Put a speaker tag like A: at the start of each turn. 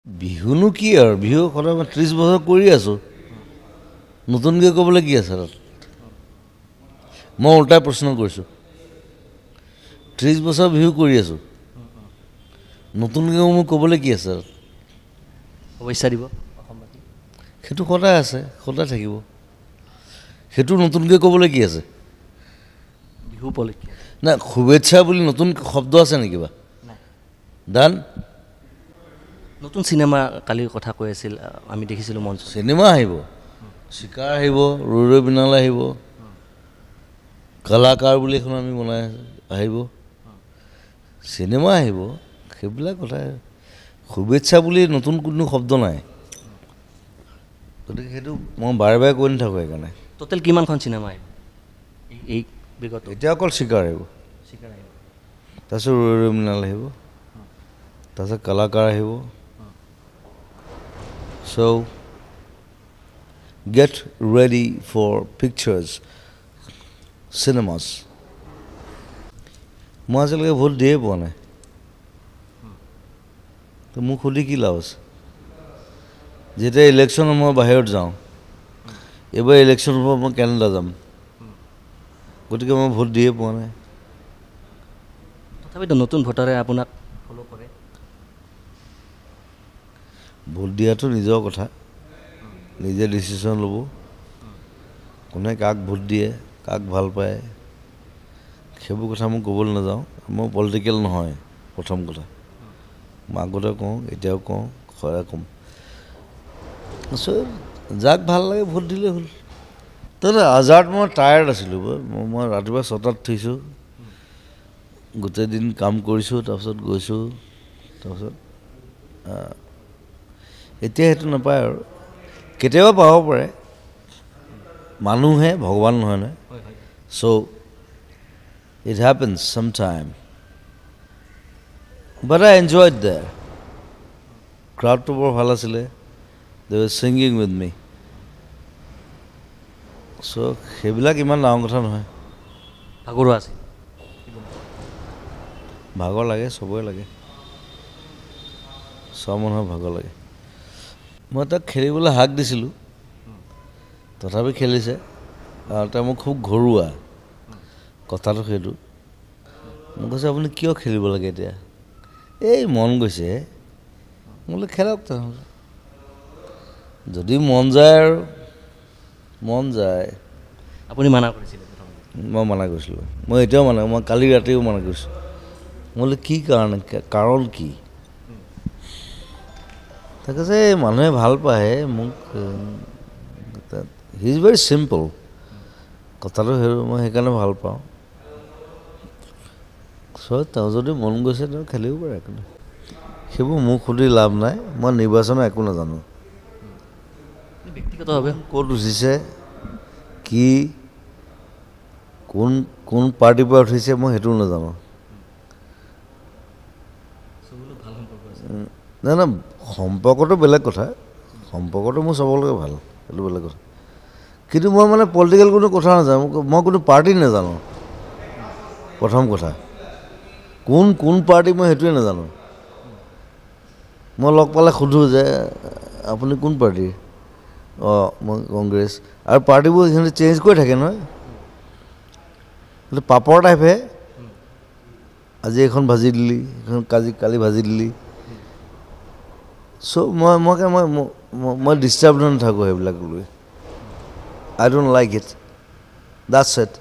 A: বিহুনো কি আৰু বিহু সদায় মই 30 বছৰ কৰি আছোঁ নতুনকৈ ক'বলৈ কি আছে তাত মই উল্টাই প্ৰশ্ন কৰিছোঁ 30 বছৰ বিহু কৰি আছোঁ নতুনকৈ মোক ক'বলৈ কি আছে তাত
B: শুভেচ্ছা দিব অসমবাসী
A: সেইটো সদায় আছে সদায় থাকিব সেইটো নতুনকৈ ক'বলৈ কি আছে
B: বিহু উপলক্ষে
A: না শুভেচ্ছা বুলি নতুন শব্দ আছে নেকি বা দান
B: নতুন চিনেমা কালিৰ কথা কৈ আছিল আমি দেখিছিলোঁ মঞ্চ
A: চিনেমা আহিব চিকাৰ আহিব ৰৈ ৰৈ বিনালে আহিব কলাকাৰ বুলি এখন আমি বনাই আহিব চিনেমা আহিব সেইবিলাক কথা শুভেচ্ছা বুলি নতুন কোনো শব্দ নাই গতিকে সেইটো মই বাৰে বাৰে কৈ নাথাকোঁ সেইকাৰণে
B: টোটেল কিমানখন চিনেমা আহিব এই বিগত
A: এতিয়া অকল চিকাৰ আহিব
B: চিকাৰ আহিব
A: তাৰপিছত ৰৈ ৰৈ বিনালে আহিব তাৰপিছত কলাকাৰ আহিব So get ready for pictures, cinemas. মই আজিলৈকে ভোট দিয়ে পোৱা নাই তো মোক সুধি কি লাভ আছে যেতিয়া ইলেকশ্যন মই বাহিৰত যাওঁ এইবাৰ ইলেকশ্যন হ'ব মই কেনেডা যাম গতিকে মই ভোট দিয়ে পোৱা নাই
B: তথাপিতো নতুন ভোটাৰে আপোনাক ফ'ল' কৰে
A: ভোট দিয়াটো নিজৰ কথা নিজে ডিচিশ্যন ল'ব কোনে কাক ভোট দিয়ে কাক ভাল পায় সেইবোৰ কথা মই ক'বলৈ নাযাওঁ মই পলিটিকেল নহয় প্ৰথম কথা মই আগতে কওঁ এতিয়াও কওঁ সদায় ক'ম যাক ভাল লাগে ভোট দিলেই হ'ল তাতে আজাৰত মই টায়াৰ্ড আছিলোঁ মই ৰাতিপুৱা 6টাত উঠিছোঁ গোটেই দিন কাম কৰিছোঁ তাৰপিছত গৈছোঁ তাৰপিছত এতিয়া সেইটো নাপায় আৰু কেতিয়াবা পাব পাৰে মানুহে ভগৱান নহয় নহয় so' it happens some time but I enjoyed there ক্ৰাউডটো বৰ ভাল আছিলে they were singing with me so' সেইবিলাক ইমান ডাঙৰ কথা নহয়
B: ভাগৰুৱা আছিল
A: ভাগৰ লাগে চবৰে লাগে চব মানুহৰ ভাগৰ লাগে মই তাক খেলিবলৈ হাক দিছিলোঁ তথাপি খেলিছে আৰু তেওঁ মোক খুব ঘৰুৱা কথাটো সেইটো মোক কৈছে আপুনি কিয় খেলিব লাগে এতিয়া এই মন গৈছে বোলে খেলক তেনেহ'লে যদি মন যায় আৰু মন যায়
B: আপুনি মানা কৰিছিলে
A: মই মানা কৰিছিলোঁ মই এতিয়াও মানা মই কালি ৰাতিও মানা কৰিছোঁ মই বোলে কি কাৰণ কি তাকে যে মানুহে ভাল পায় মোক হি ইজ ভেৰি চিম্পল কথাটো মই সেইকাৰণে ভাল পাওঁ চ' তেওঁ যদি মন গৈছে তেওঁ খেলিব পাৰে একো নাই সেইবোৰ মোক সুধি লাভ নাই মই নিৰ্বাচনৰ একো নাজানো
B: ব্যক্তিগতভাৱে
A: ক'ত উঠিছে কি কোন পাৰ্টিৰ পৰা উঠিছে মই সেইটোও নাজানো নাই নাই সম্পৰ্কটো বেলেগ কথা সম্পৰ্কটো মোৰ চবলৈকে ভাল সেইটো বেলেগ কথা কিন্তু মই মানে পলিটিকেল কোনো কথা নাজানো মই কোনো পাৰ্টি নাজানো প্ৰথম কথা কোন পাৰ্টি মই সেইটোৱে নাজানো মই লগ পালে সোধোঁ যে আপুনি কোন পাৰ্টিৰ অঁ মই কংগ্ৰেছ আৰু পাৰ্টিবোৰ সিহঁতে চেঞ্জ কৰি থাকে নহয় পাপৰ টাইপহে আজি এখন ভাজি দিলি এখন কালি ভাজি দিলি চ' মই ডিষ্টাৰ্ব নাথাকোঁ সেইবিলাক লৈ I don't like it that's it